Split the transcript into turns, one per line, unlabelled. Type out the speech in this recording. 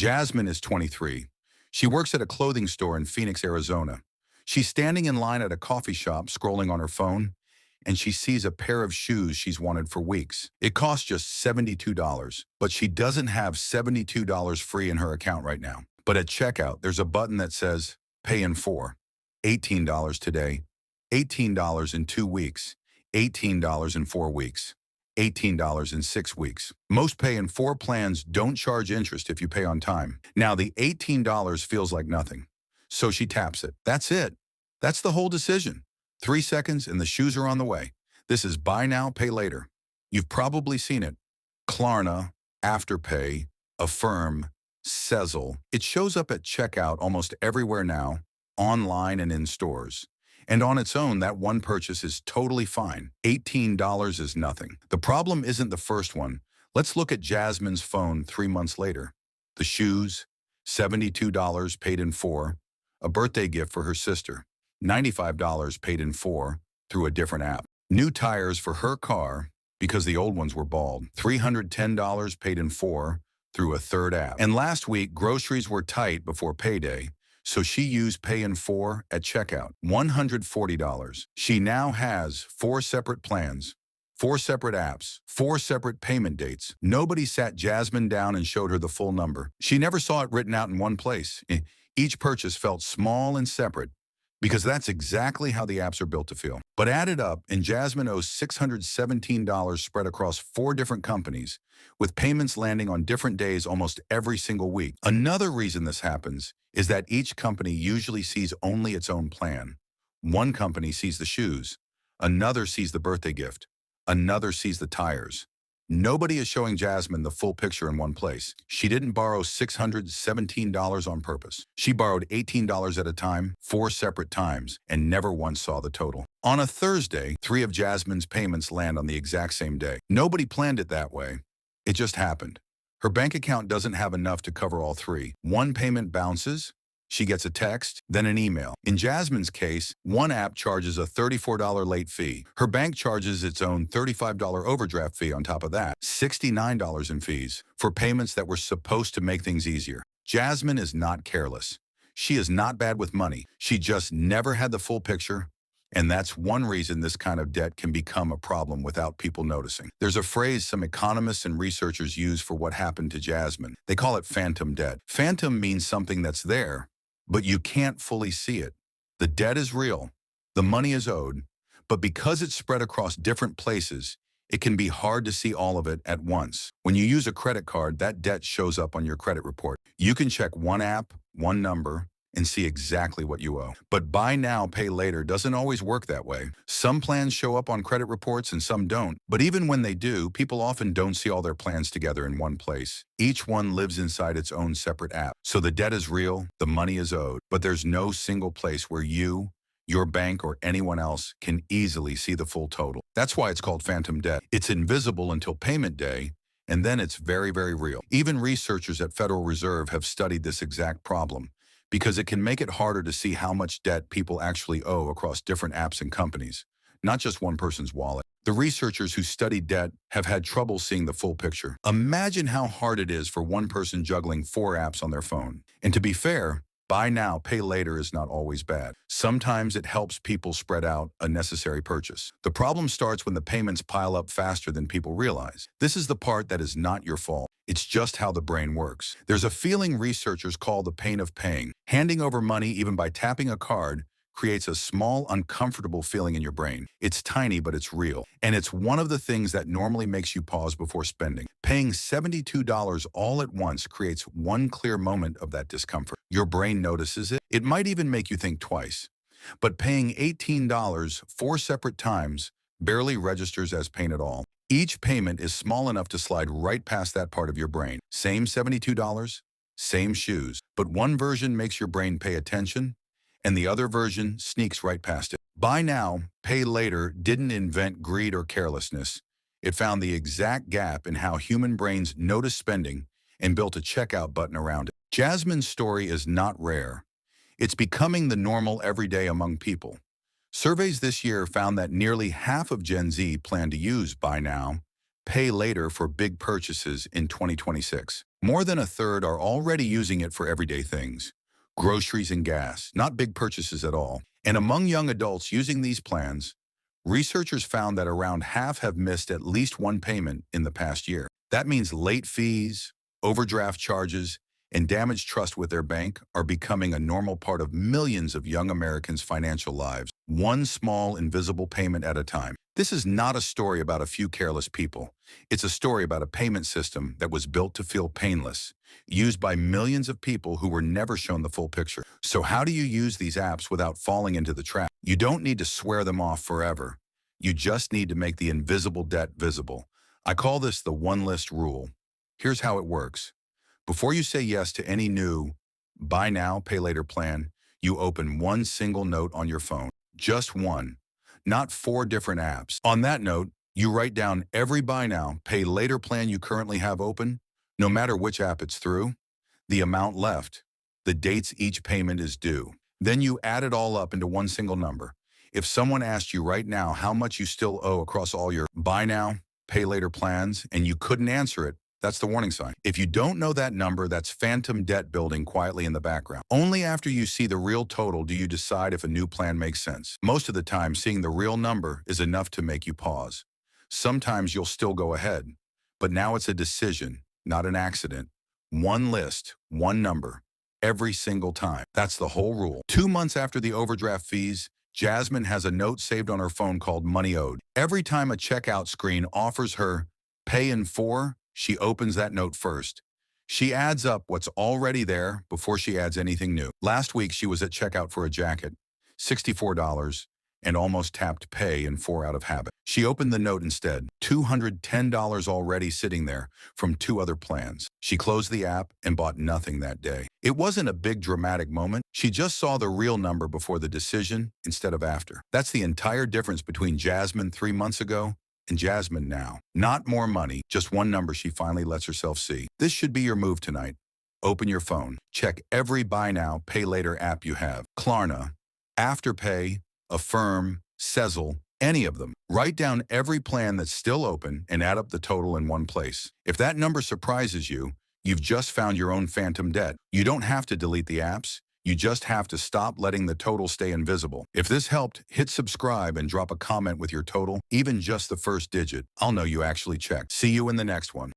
Jasmine is 23. She works at a clothing store in Phoenix, Arizona. She's standing in line at a coffee shop scrolling on her phone, and she sees a pair of shoes she's wanted for weeks. It costs just $72, but she doesn't have $72 free in her account right now. But at checkout, there's a button that says, Pay in 4. $18 today, $18 in 2 weeks, $18 in 4 weeks, $18 in 6 weeks. Most pay in 4 plans don't charge interest if you pay on time. Now, the $18 feels like nothing, so she taps it. That's it. That's the whole decision. 3 seconds and the shoes are on the way. This is buy now, pay later. You've probably seen it. Klarna, Afterpay, Affirm, Sezzle. It shows up at checkout almost everywhere now, online and in stores. And on its own, that one purchase is totally fine. $18 is nothing. The problem isn't the first one. Let's look at Jasmine's phone 3 months later. The shoes, $72 paid in 4. A birthday gift for her sister, $95 paid in 4 through a different app. New tires for her car because the old ones were bald, $310 paid in 4 through a third app. And last week, groceries were tight before payday, so she used Pay in 4 at checkout, $140. She now has 4 separate plans, 4 separate apps, 4 separate payment dates. Nobody sat Jasmine down and showed her the full number. She never saw it written out in one place. Each purchase felt small and separate, because that's exactly how the apps are built to feel. But added up, and Jasmine owes $617 spread across 4 different companies, with payments landing on different days almost every single week. Another reason this happens is that each company usually sees only its own plan. One company sees the shoes, another sees the birthday gift, another sees the tires. Nobody is showing Jasmine the full picture in one place. She didn't borrow $617 on purpose. She borrowed $18 at a time, 4 separate times, and never once saw the total. On a Thursday, 3 of Jasmine's payments land on the exact same day. Nobody planned it that way. It just happened. Her bank account doesn't have enough to cover all 3. One payment bounces. She gets a text, then an email. In Jasmine's case, one app charges a $34 late fee. Her bank charges its own $35 overdraft fee on top of that, $69 in fees for payments that were supposed to make things easier. Jasmine is not careless. She is not bad with money. She just never had the full picture, and that's one reason this kind of debt can become a problem without people noticing. There's a phrase some economists and researchers use for what happened to Jasmine. They call it phantom debt. Phantom means something that's there, but you can't fully see it. The debt is real, the money is owed, but because it's spread across different places, it can be hard to see all of it at once. When you use a credit card, that debt shows up on your credit report. You can check one app, one number, and see exactly what you owe. But buy now, pay later doesn't always work that way. Some plans show up on credit reports and some don't. But even when they do, people often don't see all their plans together in one place. Each one lives inside its own separate app. So the debt is real, the money is owed, but there's no single place where you, your bank, or anyone else can easily see the full total. That's why it's called phantom debt. It's invisible until payment day, and then it's very, very real. Even researchers at Federal Reserve have studied this exact problem, because it can make it harder to see how much debt people actually owe across different apps and companies, not just one person's wallet. The researchers who study debt have had trouble seeing the full picture. Imagine how hard it is for one person juggling 4 apps on their phone. And to be fair, buy now, pay later is not always bad. Sometimes it helps people spread out a necessary purchase. The problem starts when the payments pile up faster than people realize. This is the part that is not your fault. It's just how the brain works. There's a feeling researchers call the pain of paying. Handing over money, even by tapping a card, creates a small, uncomfortable feeling in your brain. It's tiny, but it's real. And it's one of the things that normally makes you pause before spending. Paying $72 all at once creates one clear moment of that discomfort. Your brain notices it. It might even make you think twice. But paying $18 4 separate times barely registers as pain at all. Each payment is small enough to slide right past that part of your brain. Same $72, same shoes, but one version makes your brain pay attention, and the other version sneaks right past it. Buy now, pay later didn't invent greed or carelessness. It found the exact gap in how human brains notice spending and built a checkout button around it. Jasmine's story is not rare. It's becoming the normal everyday among people. Surveys this year found that nearly half of Gen Z plan to use buy now, pay later for big purchases in 2026. More than a third are already using it for everyday things, groceries and gas, not big purchases at all. And among young adults using these plans, researchers found that around half have missed at least one payment in the past year. That means late fees, overdraft charges, and damaged trust with their bank are becoming a normal part of millions of young Americans' financial lives, one small, invisible payment at a time. This is not a story about a few careless people. It's a story about a payment system that was built to feel painless, used by millions of people who were never shown the full picture. So how do you use these apps without falling into the trap? You don't need to swear them off forever. You just need to make the invisible debt visible. I call this the one list rule. Here's how it works. Before you say yes to any new buy now, pay later plan, you open one single note on your phone. Just one, not 4 different apps. On that note, you write down every buy now, pay later plan you currently have open, no matter which app it's through, the amount left, the dates each payment is due. Then you add it all up into one single number. If someone asked you right now how much you still owe across all your buy now, pay later plans, and you couldn't answer it, that's the warning sign. If you don't know that number, that's phantom debt building quietly in the background. Only after you see the real total do you decide if a new plan makes sense. Most of the time, seeing the real number is enough to make you pause. Sometimes you'll still go ahead, but now it's a decision, not an accident. One list, one number, every single time. That's the whole rule. 2 months after the overdraft fees, Jasmine has a note saved on her phone called Money Owed. Every time a checkout screen offers her pay in 4, she opens that note first. She adds up what's already there before she adds anything new. Last week, she was at checkout for a jacket, $64, and almost tapped pay in 4 out of habit. She opened the note instead, $210 already sitting there from 2 other plans. She closed the app and bought nothing that day. It wasn't a big dramatic moment. She just saw the real number before the decision instead of after. That's the entire difference between Jasmine 3 months ago and Jasmine now. Not more money, just one number she finally lets herself see. This should be your move tonight. Open your phone. Check every buy now, pay later app you have. Klarna, Afterpay, Affirm, Sezzle, any of them. Write down every plan that's still open and add up the total in one place. If that number surprises you, you've just found your own phantom debt. You don't have to delete the apps. You just have to stop letting the total stay invisible. If this helped, hit subscribe and drop a comment with your total, even just the first digit. I'll know you actually checked. See you in the next one.